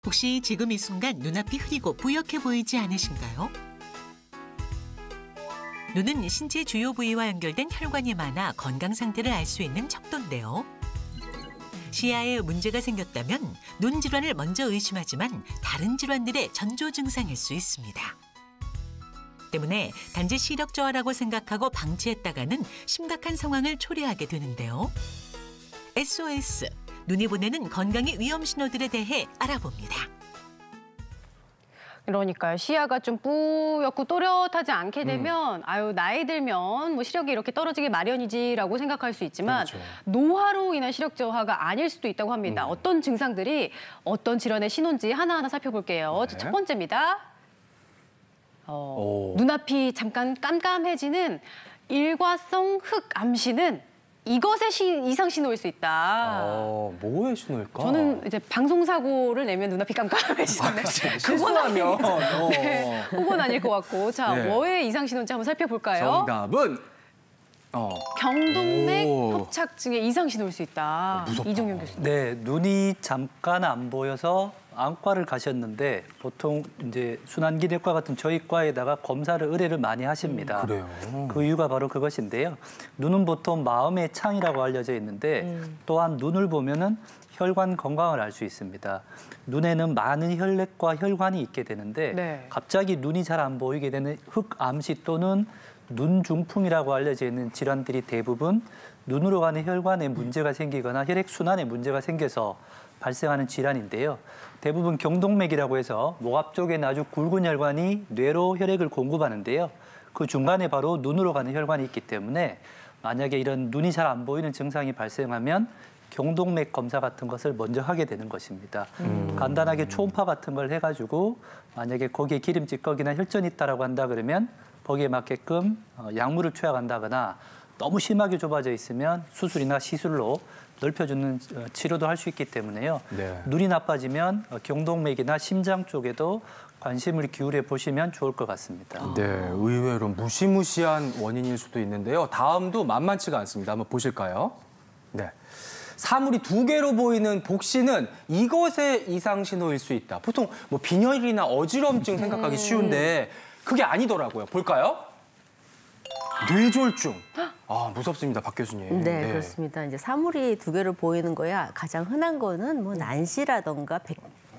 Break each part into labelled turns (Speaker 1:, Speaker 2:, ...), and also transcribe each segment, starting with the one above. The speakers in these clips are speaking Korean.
Speaker 1: 혹시 지금 이 순간 눈앞이 흐리고 뿌옇게 보이지 않으신가요? 눈은 신체 주요 부위와 연결된 혈관이 많아 건강 상태를 알 수 있는 척도인데요. 시야에 문제가 생겼다면 눈 질환을 먼저 의심하지만 다른 질환들의 전조 증상일 수 있습니다. 때문에 단지 시력 저하라고 생각하고 방치했다가는 심각한 상황을 초래하게 되는데요. SOS, 눈이 보내는 건강의 위험 신호들에 대해 알아봅니다.
Speaker 2: 그러니까요. 시야가 좀 뿌옇고 또렷하지 않게 되면 아유 나이 들면 뭐 시력이 이렇게 떨어지기 마련이지라고 생각할 수 있지만
Speaker 3: 그렇죠.
Speaker 2: 노화로 인한 시력 저하가 아닐 수도 있다고 합니다. 어떤 증상들이 어떤 질환의 신호인지 하나하나 살펴볼게요.
Speaker 3: 네.
Speaker 2: 첫 번째입니다. 눈앞이 잠깐 깜깜해지는 일과성 흑암시는 이것의 이상 신호일 수 있다.
Speaker 3: 뭐의 신호일까?
Speaker 2: 저는 이제 방송사고를 내면 눈앞이 깜깜해지잖아요.
Speaker 3: 실수하면.
Speaker 2: 네, 그건 아닐 것 같고. 자,
Speaker 3: 네.
Speaker 2: 뭐의 이상 신호인지 한번 살펴볼까요?
Speaker 3: 정답은
Speaker 2: 경동맥 협착증의 이상 신호일 수 있다.
Speaker 3: 무섭다.
Speaker 2: 이종현 교수님.
Speaker 4: 네, 눈이 잠깐 안 보여서 안과를 가셨는데 보통 이제 순환기내과 같은 저희 과에다가 검사를 의뢰를 많이 하십니다.
Speaker 3: 그래요.
Speaker 4: 그 이유가 바로 그것인데요. 눈은 보통 마음의 창이라고 알려져 있는데 또한 눈을 보면은 혈관 건강을 알 수 있습니다. 눈에는 많은 혈액과 혈관이 있게 되는데
Speaker 2: 네.
Speaker 4: 갑자기 눈이 잘 안 보이게 되는 흑암시 또는 눈중풍이라고 알려져 있는 질환들이 대부분 눈으로 가는 혈관에 문제가 생기거나 혈액순환에 문제가 생겨서 발생하는 질환인데요. 대부분 경동맥이라고 해서 목 앞쪽에 아주 굵은 혈관이 뇌로 혈액을 공급하는데요. 그 중간에 바로 눈으로 가는 혈관이 있기 때문에 만약에 이런 눈이 잘 안 보이는 증상이 발생하면 경동맥 검사 같은 것을 먼저 하게 되는 것입니다. 간단하게 초음파 같은 걸 해가지고 만약에 거기에 기름 찌꺼기나 혈전이 있다라고 한다 그러면 거기에 맞게끔 약물을 투약한다거나 너무 심하게 좁아져 있으면 수술이나 시술로 넓혀주는 치료도 할 수 있기 때문에요.
Speaker 3: 네.
Speaker 4: 눈이 나빠지면 경동맥이나 심장 쪽에도 관심을 기울여 보시면 좋을 것 같습니다.
Speaker 3: 네, 의외로 무시무시한 원인일 수도 있는데요. 다음도 만만치가 않습니다. 한번 보실까요? 네. 사물이 두 개로 보이는 복시는 이것의 이상 신호일 수 있다. 보통 뭐 빈혈이나 어지럼증 생각하기 쉬운데 그게 아니더라고요. 볼까요? 뇌졸중. 무섭습니다, 박 교수님.
Speaker 5: 네, 그렇습니다. 이제 사물이 두 개로 보이는 거야 가장 흔한 거는 뭐 난시라던가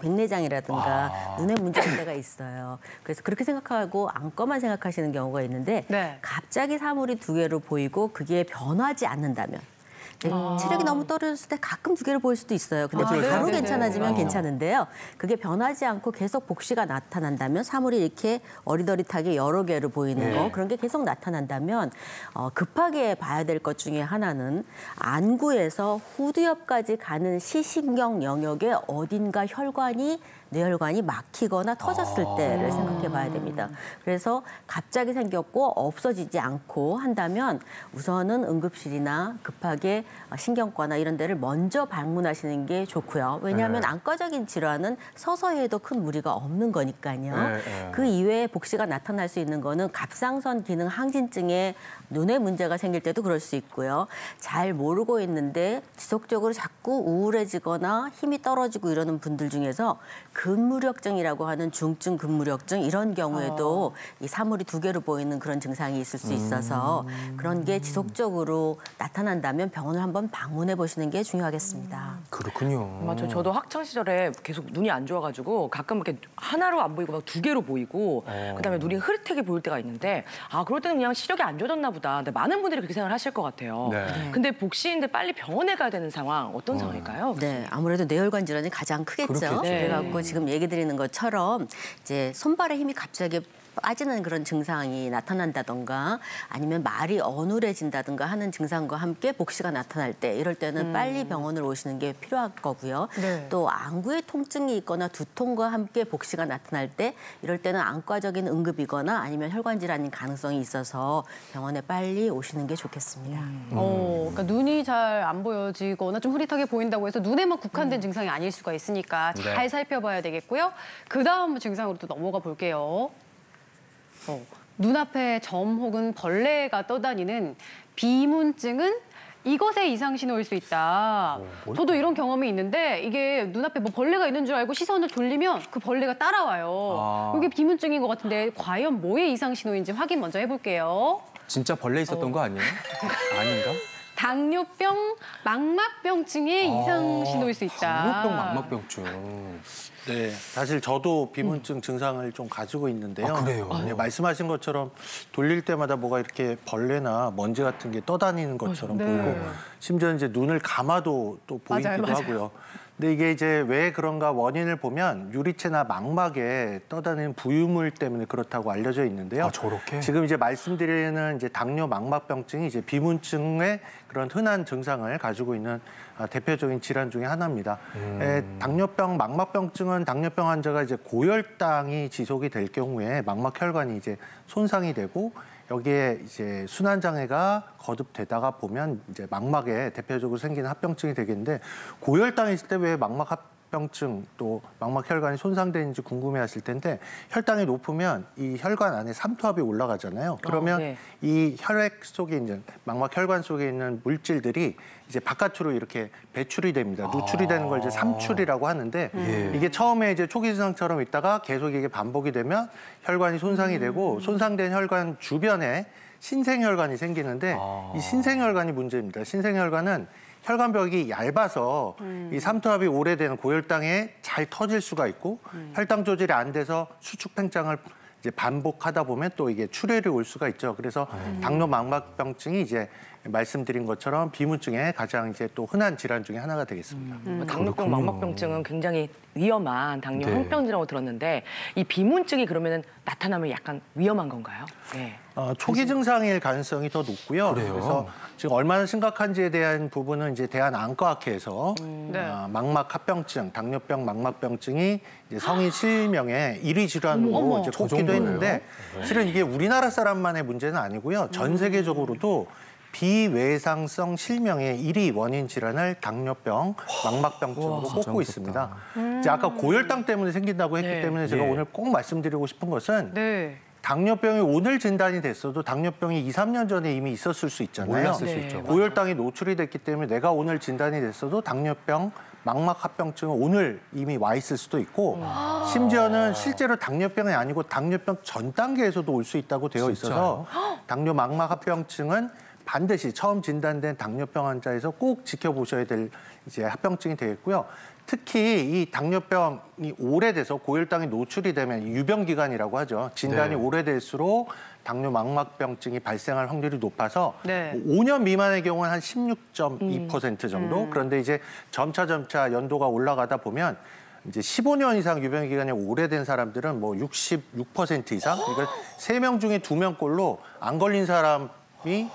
Speaker 5: 백내장이라든가 눈에 문제가 때가 있어요. 그래서 그렇게 생각하고 안과만 생각하시는 경우가 있는데
Speaker 2: 네.
Speaker 5: 갑자기 사물이 두 개로 보이고 그게 변하지 않는다면 체력이 너무 떨어졌을 때 가끔 두 개로 보일 수도 있어요. 근데 바로
Speaker 2: 네네네.
Speaker 5: 괜찮아지면 괜찮은데요. 그게 변하지 않고 계속 복시가 나타난다면 사물이 이렇게 어리더릿하게 여러 개로 보이는 거 그런 게 계속 나타난다면 급하게 봐야 될 것 중에 하나는 안구에서 후두엽까지 가는 시신경 영역에 어딘가 뇌혈관이 막히거나 터졌을 때를 생각해 봐야 됩니다. 그래서 갑자기 생겼고 없어지지 않고 한다면 우선은 응급실이나 급하게 신경과나 이런 데를 먼저 방문하시는 게 좋고요. 왜냐하면 안과적인 질환은 서서히 해도 큰 무리가 없는 거니까요. 그 이외에 복시가 나타날 수 있는 거는 갑상선 기능 항진증에 눈에 문제가 생길 때도 그럴 수 있고요. 잘 모르고 있는데 지속적으로 자꾸 우울해지거나 힘이 떨어지고 이러는 분들 중에서 근무력증이라고 하는 중증 근무력증 이런 경우에도 이 사물이 두 개로 보이는 그런 증상이 있을 수 있어서 그런 게 지속적으로 나타난다면 병원을 한번 방문해 보시는 게 중요하겠습니다.
Speaker 3: 그렇군요.
Speaker 6: 맞아요. 저도 학창 시절에 계속 눈이 안 좋아가지고 가끔 이렇게 하나로 안 보이고 막 두 개로 보이고 그다음에 눈이 흐릿하게 보일 때가 있는데 그럴 때는 그냥 시력이 안 좋아졌나 보다. 근데 많은 분들이 그렇게 생각을 하실 것 같아요. 근데 복시인데 빨리 병원에 가야 되는 상황 어떤 상황일까요?
Speaker 5: 네, 아무래도 뇌혈관 질환이 가장 크겠죠.
Speaker 3: 그렇겠죠.
Speaker 5: 그래갖고 지금 얘기 드리는 것처럼 이제 손발에 힘이 갑자기 빠지는 그런 증상이 나타난다던가 아니면 말이 어눌해진다든가 하는 증상과 함께 복시가 나타날 때 이럴 때는 빨리 병원을 오시는 게 필요할 거고요. 또 안구에 통증이 있거나 두통과 함께 복시가 나타날 때 이럴 때는 안과적인 응급이거나 아니면 혈관 질환인 가능성이 있어서 병원에 빨리 오시는 게 좋겠습니다.
Speaker 2: 그러니까 눈이 잘 안 보여지거나 좀 흐릿하게 보인다고 해서 눈에만 국한된 증상이 아닐 수가 있으니까 잘 살펴봐야 되겠고요. 그 다음 증상으로 또 넘어가 볼게요. 눈앞에 점 혹은 벌레가 떠다니는 비문증은 이것의 이상 신호일 수 있다. 저도 이런 경험이 있는데 이게 눈앞에 뭐 벌레가 있는 줄 알고 시선을 돌리면 그 벌레가 따라와요. 이게 비문증인 것 같은데 과연 뭐의 이상 신호인지 확인 먼저 해볼게요.
Speaker 3: 진짜 벌레 있었던 거 아니에요? 아닌가?
Speaker 2: 당뇨병, 망막병증의 이상 신호일 수 있다.
Speaker 3: 당뇨병, 망막병증.
Speaker 7: 네, 사실 저도 비문증 증상을 좀 가지고 있는데요.
Speaker 3: 아, 그래요?
Speaker 7: 네, 말씀하신 것처럼 돌릴 때마다 뭐가 이렇게 벌레나 먼지 같은 게 떠다니는 것처럼
Speaker 2: 네.
Speaker 7: 보이고 심지어 이제 눈을 감아도 또 보이기도
Speaker 2: 맞아요.
Speaker 7: 하고요. 근데 이게 이제 왜 그런가 원인을 보면 유리체나 망막에 떠다니는 부유물 때문에 그렇다고 알려져 있는데요.
Speaker 3: 아, 저렇게?
Speaker 7: 지금 이제 말씀드리는 이제 당뇨 망막병증이 이제 비문증의 그런 흔한 증상을 가지고 있는 대표적인 질환 중에 하나입니다. 당뇨병 망막병증은 당뇨병 환자가 이제 고혈당이 지속이 될 경우에 망막 혈관이 이제 손상이 되고 여기에 이제 순환 장애가 거듭되다가 보면 이제 망막에 대표적으로 생기는 합병증이 되겠는데 고혈당이 있을 때 왜 망막 합병증 또 망막 혈관이 손상되는지 궁금해하실 텐데 혈당이 높으면 이 혈관 안에 삼투압이 올라가잖아요. 그러면
Speaker 6: 네.
Speaker 7: 이 혈액 속에 있는 망막 혈관 속에 있는 물질들이 이제 바깥으로 이렇게 배출이 됩니다. 누출이 되는 걸 이제 삼출이라고 하는데 이게 처음에 이제 초기 증상처럼 있다가 계속 이게 반복이 되면 혈관이 손상이 되고 손상된 혈관 주변에 신생혈관이 생기는데 이 신생혈관이 문제입니다. 신생혈관은 혈관벽이 얇아서 이 삼투압이 오래된 고혈당에 잘 터질 수가 있고 혈당 조절이 안 돼서 수축 팽창을 이제 반복하다 보면 또 이게 출혈이 올 수가 있죠. 그래서 당뇨 망막병증이 이제 말씀드린 것처럼 비문증의 가장 이제 또 흔한 질환 중에 하나가 되겠습니다.
Speaker 6: 당뇨병, 망막병증은 굉장히 위험한 당뇨
Speaker 3: 네.
Speaker 6: 합병증이라고 들었는데 이 비문증이 그러면 나타나면 약간 위험한 건가요? 네.
Speaker 7: 초기 증상일 가능성이 더 높고요.
Speaker 3: 그래요?
Speaker 7: 그래서 지금 얼마나 심각한지에 대한 부분은 이제 대한안과학회에서
Speaker 2: 네.
Speaker 7: 망막 합병증, 당뇨병, 망막병증이 이제 성인 실명의 1위 질환으로
Speaker 2: 어머.
Speaker 7: 이제
Speaker 3: 저
Speaker 7: 꼽기도
Speaker 3: 정도예요?
Speaker 7: 했는데 실은 이게 우리나라 사람만의 문제는 아니고요. 전 세계적으로도 비외상성 실명의 1위 원인 질환을 당뇨병, 망막병증으로 꼽고 있습니다. 이제 아까 고혈당 때문에 생긴다고 했기
Speaker 6: 네.
Speaker 7: 때문에 제가
Speaker 3: 예.
Speaker 7: 오늘 꼭 말씀드리고 싶은 것은
Speaker 2: 네.
Speaker 7: 당뇨병이 오늘 진단이 됐어도 당뇨병이 2, 3년 전에 이미 있었을 수 있잖아요.
Speaker 3: 몰랐을 수
Speaker 6: 네.
Speaker 3: 있죠.
Speaker 7: 고혈당이 노출이 됐기 때문에 내가 오늘 진단이 됐어도 당뇨병, 망막합병증은 오늘 이미 와 있을 수도 있고 심지어는 실제로 당뇨병이 아니고 당뇨병 전 단계에서도 올 수 있다고 되어 있어서 당뇨 망막합병증은 반드시 처음 진단된 당뇨병 환자에서 꼭 지켜보셔야 될 이제 합병증이 되겠고요. 특히 이 당뇨병이 오래돼서 고혈당이 노출이 되면 유병 기간이라고 하죠. 진단이
Speaker 3: 네.
Speaker 7: 오래될수록 당뇨 망막병증이 발생할 확률이 높아서
Speaker 2: 네.
Speaker 7: 5년 미만의 경우는 한 16.2% 정도. 그런데 이제 점차 연도가 올라가다 보면 이제 15년 이상 유병 기간이 오래된 사람들은 뭐 66% 이상. 그러니까 3명 중에 2명꼴로 안 걸린 사람이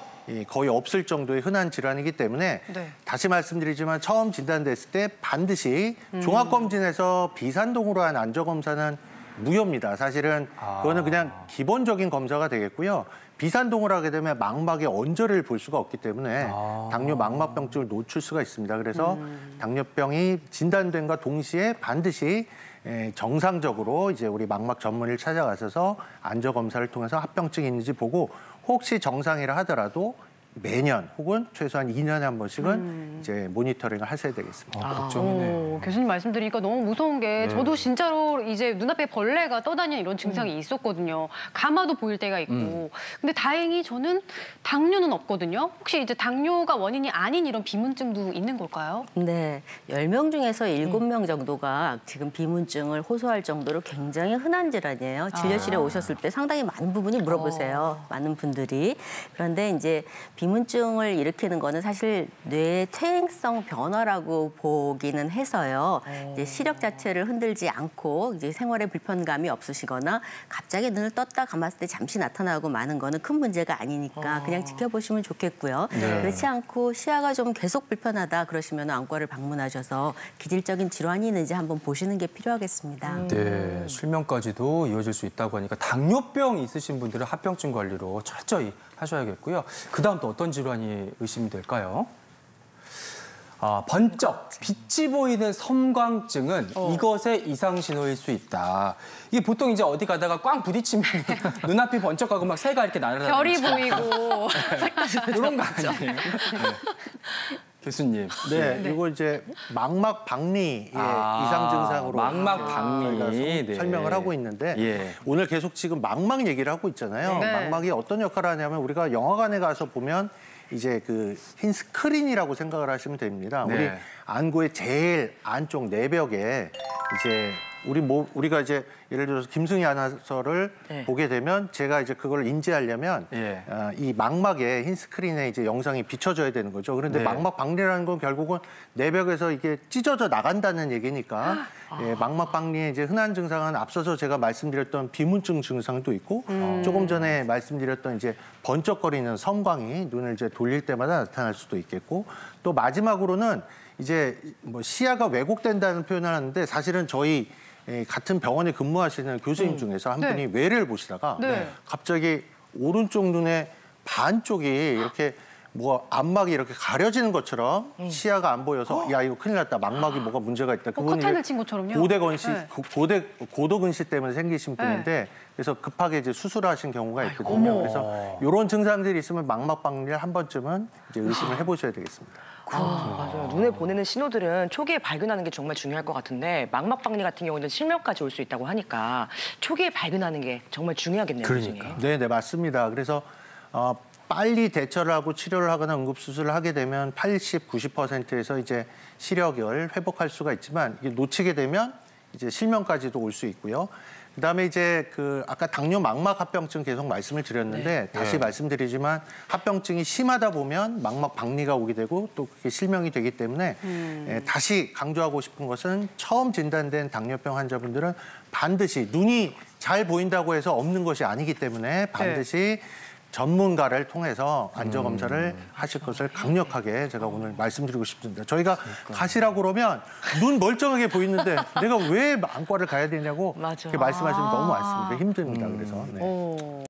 Speaker 7: 거의 없을 정도의 흔한 질환이기 때문에
Speaker 2: 네.
Speaker 7: 다시 말씀드리지만 처음 진단됐을 때 반드시 종합검진에서 비산동으로 한 안저검사는 무효입니다. 사실은 그거는 그냥 기본적인 검사가 되겠고요. 비산동으로 하게 되면 망막의 언저리를 볼 수가 없기 때문에 당뇨 망막병증을 놓칠 수가 있습니다. 그래서 당뇨병이 진단된과 동시에 반드시 정상적으로 이제 우리 망막 전문의를 찾아가셔서 안저검사를 통해서 합병증이 있는지 보고 혹시 정상이라 하더라도 매년 혹은 최소한 2년에 한 번씩은 이제 모니터링을 하셔야 되겠습니다.
Speaker 3: 걱정이네.
Speaker 2: 교수님 말씀드리니까 너무 무서운 게 저도 진짜로 이제 눈앞에 벌레가 떠다니는 이런 증상이 있었거든요. 감아도 보일 때가 있고. 근데 다행히 저는 당뇨는 없거든요. 혹시 이제 당뇨가 원인이 아닌 이런 비문증도 있는 걸까요?
Speaker 5: 네, 10명 중에서 7명 정도가 지금 비문증을 호소할 정도로 굉장히 흔한 질환이에요. 진료실에 오셨을 때 상당히 많은 부분이 물어보세요. 많은 분들이. 그런데 이제 비문증을 일으키는 거는 사실 뇌의 퇴행성 변화라고 보기는 해서요. 이제 시력 자체를 흔들지 않고 이제 생활에 불편감이 없으시거나 갑자기 눈을 떴다 감았을 때 잠시 나타나고 마는 거는 큰 문제가 아니니까 그냥 지켜보시면 좋겠고요. 그렇지 않고 시야가 좀 계속 불편하다 그러시면 안과를 방문하셔서 기질적인 질환이 있는지 한번 보시는 게 필요하겠습니다.
Speaker 3: 네, 실명까지도 이어질 수 있다고 하니까 당뇨병 있으신 분들은 합병증 관리로 철저히 하셔야겠고요. 그다음 또 어떤 질환이 의심이 될까요? 번쩍 빛이 보이는 섬광증은 이것의 이상 신호일 수 있다. 이게 보통 이제 어디 가다가 꽝 부딪히면 눈앞이 번쩍하고 막 새가 이렇게 날아다니는
Speaker 2: 별이 보이고.
Speaker 3: 그런 거 아니에요? 네. 교수님.
Speaker 7: 네, 이거 이제 망막 박리의 이상 증상으로
Speaker 3: 망막 박리.
Speaker 7: 저희가 설명을 하고 있는데 오늘 계속 지금 망막 얘기를 하고 있잖아요.
Speaker 2: 네.
Speaker 7: 망막이 어떤 역할을 하냐면 우리가 영화관에 가서 보면 이제 그 흰 스크린이라고 생각을 하시면 됩니다.
Speaker 3: 네.
Speaker 7: 우리 안구의 제일 안쪽 내벽에 이제 우리가 이제 예를 들어서 김승희 아나운서를 보게 되면 제가 이제 그걸 인지하려면 이 망막에 흰 스크린에 이제 영상이 비춰져야 되는 거죠. 그런데 망막 박리라는 건 결국은 내벽에서 이게 찢어져 나간다는 얘기니까 망막 박리의 이제 흔한 증상은 앞서서 제가 말씀드렸던 비문증 증상도 있고 조금 전에 말씀드렸던 이제 번쩍거리는 섬광이 눈을 이제 돌릴 때마다 나타날 수도 있겠고 또 마지막으로는 이제 뭐 시야가 왜곡된다는 표현을 하는데 사실은 저희 같은 병원에 근무하시는 교수님 중에서 한 분이 외래를 보시다가 갑자기 오른쪽 눈의 반쪽이 이렇게 뭐 안막이 이렇게 가려지는 것처럼 시야가 안 보여서 야 이거 큰일 났다 망막이 뭐가 문제가 있다. 그분이
Speaker 2: 커튼을 친 것처럼요?
Speaker 7: 고도근시 때문에 생기신 분인데 그래서 급하게 이제 수술하신 경우가 있거든요. 그래서 이런 증상들이 있으면 망막 박리를 한 번쯤은 이제 의심을 해보셔야 되겠습니다.
Speaker 6: 맞아요. 눈에 보내는 신호들은 초기에 발견하는 게 정말 중요할 것 같은데 망막 박리 같은 경우는 실명까지 올 수 있다고 하니까 초기에 발견하는 게 정말 중요하겠네요.
Speaker 3: 그러니까.
Speaker 7: 네, 맞습니다. 그래서 빨리 대처를 하고 치료를 하거나 응급수술을 하게 되면 80, 90%에서 이제 시력을 회복할 수가 있지만 이게 놓치게 되면 이제 실명까지도 올 수 있고요. 그다음에 이제 그 아까 당뇨 망막 합병증 계속 말씀을 드렸는데 다시 말씀드리지만 합병증이 심하다 보면 망막 박리가 오게 되고 또 그게 실명이 되기 때문에 다시 강조하고 싶은 것은 처음 진단된 당뇨병 환자분들은 반드시 눈이 잘 보인다고 해서 없는 것이 아니기 때문에 반드시 전문가를 통해서 안전검사를 하실 것을 강력하게 제가 오늘 말씀드리고 싶습니다. 저희가 가시라고 그러면 눈 멀쩡하게 보이는데 내가 왜 안과를 가야 되냐고 이렇게 말씀하시면 너무 많습니다. 힘듭니다. 그래서.